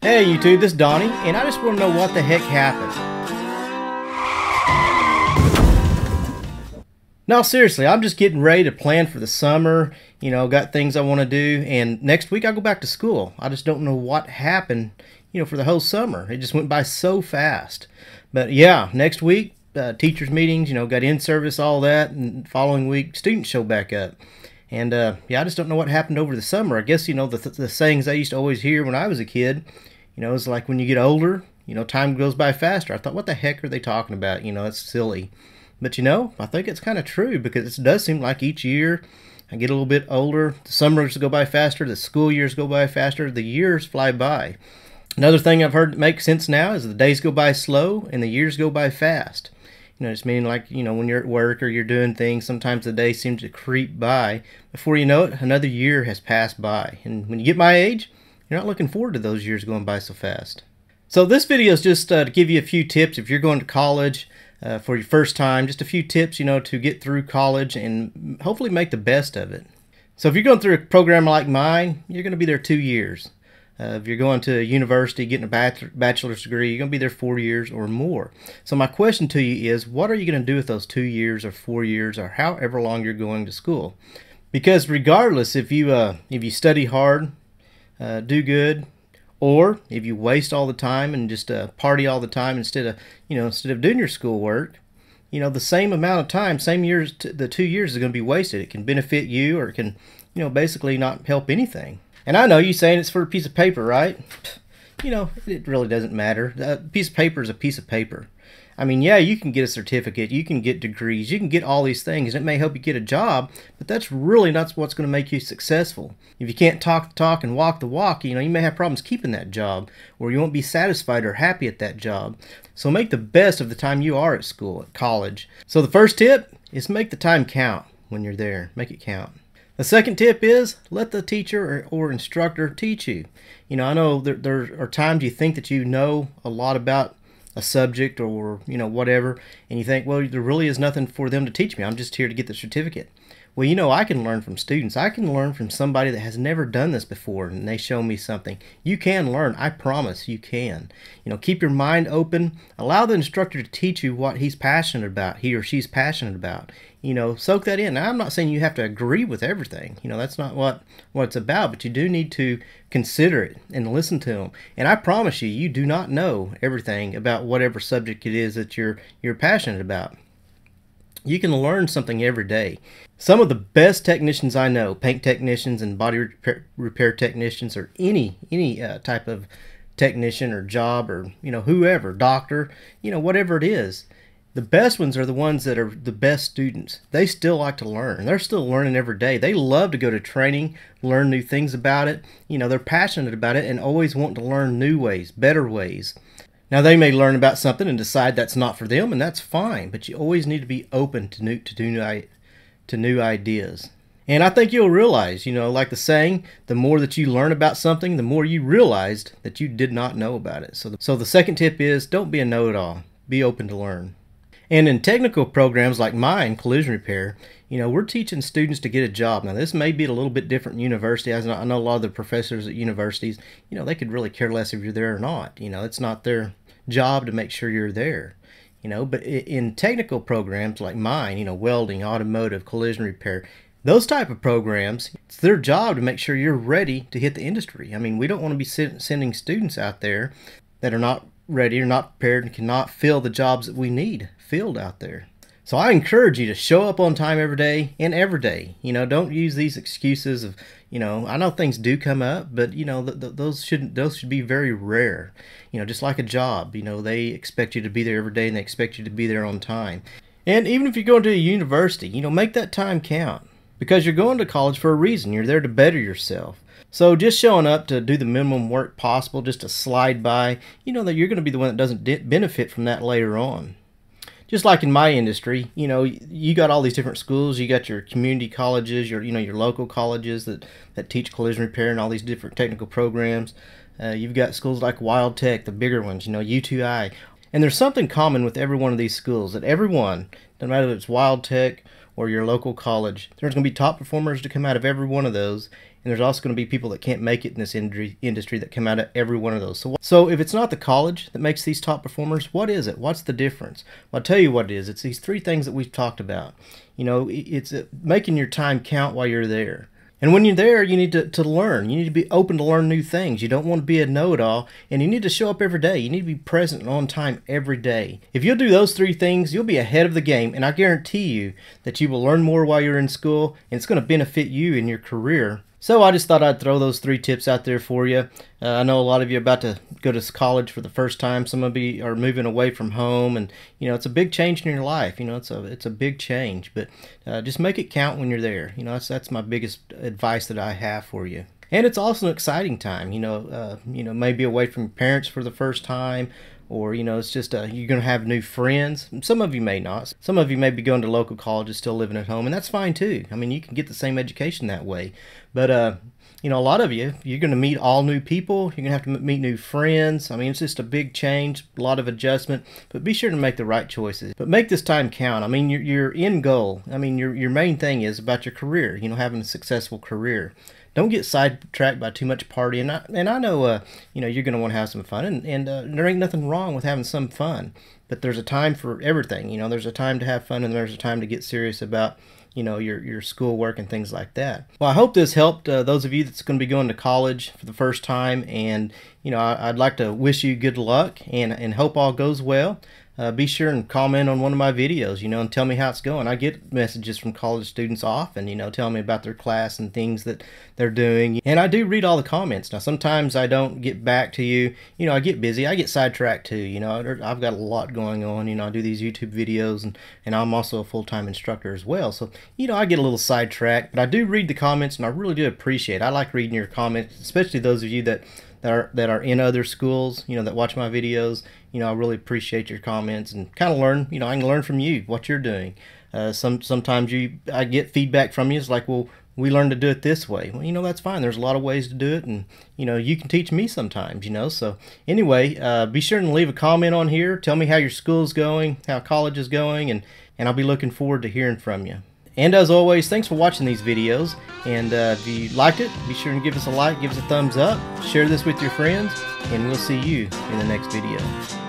Hey YouTube, this is Donnie, and I just want to know what the heck happened. No, seriously, I'm just getting ready to plan for the summer. Got things I want to do, and next week I go back to school. I just don't know what happened, for the whole summer. It just went by so fast. But yeah, next week, teachers meetings, got in-service, all that, and following week, students show back up. And yeah, I just don't know what happened over the summer. I guess, the sayings I used to always hear when I was a kid, it's like when you get older, time goes by faster. I thought, what the heck are they talking about? It's silly. But I think it's kind of true, because it does seem like each year I get a little bit older. The summers go by faster, the school years go by faster, the years fly by. Another thing I've heard that makes sense now is the days go by slow and the years go by fast. It's meaning like, when you're at work or you're doing things, sometimes the day seems to creep by. Before you know it, another year has passed by. And when you get my age, you're not looking forward to those years going by so fast. So this video is just to give you a few tips if you're going to college for your first time. Just a few tips, to get through college and hopefully make the best of it. So if you're going through a program like mine, you're going to be there 2 years. If you're going to university, getting a bachelor's degree, you're going to be there 4 years or more. So my question to you is, what are you going to do with those 2 years or 4 years or however long you're going to school? Because regardless, if you study hard, do good, or if you waste all the time and just party all the time instead of doing your schoolwork, the same amount of time, same years, the 2 years is going to be wasted. It can benefit you, or it can, basically not help anything. And I know you saying it's for a piece of paper, right? It really doesn't matter. A piece of paper is a piece of paper. I mean, yeah, you can get a certificate, you can get degrees, you can get all these things, and it may help you get a job, but that's really not what's going to make you successful. If you can't talk the talk and walk the walk, you may have problems keeping that job, or you won't be satisfied or happy at that job. So make the best of the time you are at school, at college. So the first tip is make the time count when you're there. Make it count. The second tip is let the teacher or instructor teach you. I know there are times you think that you know a lot about a subject or whatever, and you think, well, there really is nothing for them to teach me. I'm just here to get the certificate. Well, I can learn from students. I can learn from somebody that has never done this before, and they show me something. You can learn. I promise you can. Keep your mind open. Allow the instructor to teach you what he's passionate about, he or she's passionate about. Soak that in. Now, I'm not saying you have to agree with everything. That's not what it's about, but you do need to consider it and listen to them. And I promise you, you do not know everything about whatever subject it is that you're passionate about. You can learn something every day. Some of the best technicians I know, paint technicians and body repair technicians, or any type of technician or job, or whoever, doctor, whatever it is, the best ones are the ones that are the best students. They still like to learn. They're still learning every day. They love to go to training, learn new things about it. They're passionate about it and always want to learn new ways, better ways. Now, they may learn about something and decide that's not for them, and that's fine, but you always need to be open to new ideas. And I think you'll realize, like the saying, the more that you learn about something, the more you realized that you did not know about it. So the second tip is, don't be a know-it-all. Be open to learn. And in technical programs like mine, collision repair, we're teaching students to get a job. Now, this may be a little bit different in university. I know a lot of the professors at universities, they could really care less if you're there or not. It's not their job to make sure you're there. But in technical programs like mine, welding, automotive, collision repair, those type of programs, it's their job to make sure you're ready to hit the industry. I mean, we don't want to be sending students out there that are not ready or not prepared and cannot fill the jobs that we need filled out there. So I encourage you to show up on time every day and every day. Don't use these excuses of, I know things do come up, but those should be very rare. Just like a job, they expect you to be there every day and they expect you to be there on time. And even if you're going to a university, make that time count, because you're going to college for a reason. You're there to better yourself. So just showing up to do the minimum work possible, just to slide by, that you're going to be the one that doesn't benefit from that later on. Just like in my industry, you got all these different schools. You got your community colleges, your local colleges that teach collision repair and all these different technical programs. You've got schools like Wild Tech, the bigger ones, U2I. And there's something common with every one of these schools, that everyone no matter if it's Wild Tech or your local college. There's going to be top performers to come out of every one of those, and there's also going to be people that can't make it in this industry that come out of every one of those. So if it's not the college that makes these top performers, what is it? What's the difference? Well, I'll tell you what it is. It's these three things that we've talked about. You know, it's making your time count while you're there. And when you're there, you need to learn. You need to be open to learn new things. You don't want to be a know-it-all, and you need to show up every day. You need to be present and on time every day. If you'll do those three things, you'll be ahead of the game, and I guarantee you that you will learn more while you're in school, and it's going to benefit you in your career. So I just thought I'd throw those three tips out there for you. I know a lot of you are about to go to college for the first time. Some of you are moving away from home, and you know it's a big change in your life. You know it's a big change, but just make it count when you're there. You know that's my biggest advice that I have for you. And it's also an exciting time. You know maybe away from your parents for the first time. Or, you know, it's just you're going to have new friends. Some of you may not. Some of you may be going to local colleges, still living at home, and that's fine too. I mean, you can get the same education that way. But, you know, a lot of you're going to meet all new people. You're going to have to meet new friends. I mean, it's just a big change, a lot of adjustment. But be sure to make the right choices. But make this time count. I mean, your end goal, I mean, your main thing is about your career, you know, having a successful career. Don't get sidetracked by too much partying. And I know, you know, you're going to want to have some fun, and there ain't nothing wrong with having some fun. But there's a time for everything. You know, there's a time to have fun, and there's a time to get serious about, you know, your schoolwork and things like that. Well, I hope this helped those of you that's going to be going to college for the first time, and you know, I'd like to wish you good luck and hope all goes well. Be sure and comment on one of my videos, you know, and tell me how it's going. I get messages from college students often, you know, telling me about their class and things that they're doing. And I do read all the comments. Now, sometimes I don't get back to you. You know, I get busy. I get sidetracked too. You know, I've got a lot going on. You know, I do these YouTube videos, and I'm also a full-time instructor as well. So, you know, I get a little sidetracked. But I do read the comments, and I really do appreciate it. I like reading your comments, especially those of you that are in other schools, you know, that watch my videos. You know, I really appreciate your comments and kind of learn, you know, I can learn from you what you're doing. Sometimes I get feedback from you. It's like, well, we learned to do it this way. Well, you know, that's fine. There's a lot of ways to do it, and you know, you can teach me sometimes, you know. So anyway, be sure and leave a comment on here. Tell me how your school's going, how college is going, and I'll be looking forward to hearing from you. And as always, thanks for watching these videos. And if you liked it, be sure and give us a like, give us a thumbs up, share this with your friends, and we'll see you in the next video.